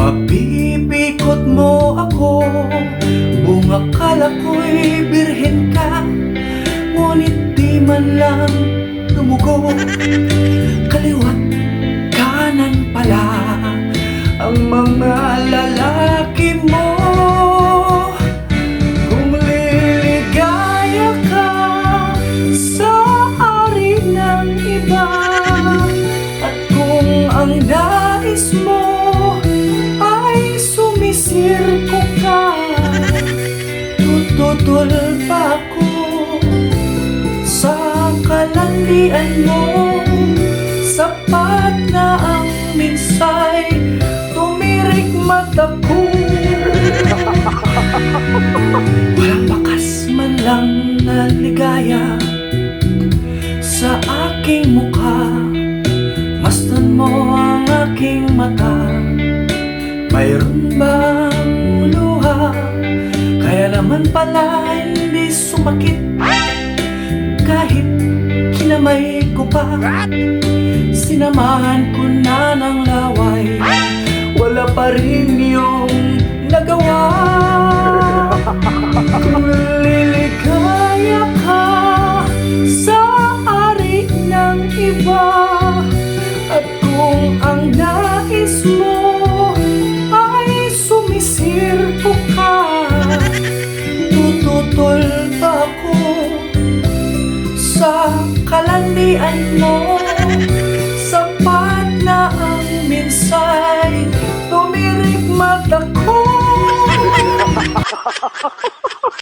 Mapipikot mo ako, buong akala ko'y birhen ka, ngunit di man lang tumugo. Kaliwat kanan pala ang mga lalaki mo. Kung liligaya ka sa ari ng iba, at kung ang nais mo ay sumisirko ka, tututol pa ako sa kalandian mo. Sapat na ang minsay, tumirik mata ko. Walang bakas man lang na ligaya sa aking mukha. Masdan mo ang aking mata, mayroon bang luha? Kaya naman pala hindi sumakit kahit kinamay ko pa. Sinamahan ko na ng laway, wala pa rin yung nagawa. Kung liligaya ka sa ari ng iba, at kung ang nais mo ay sumisirko ka, tututol pa ako sa kalandian mo. Sapat na ang minsay, tumirik mata ko.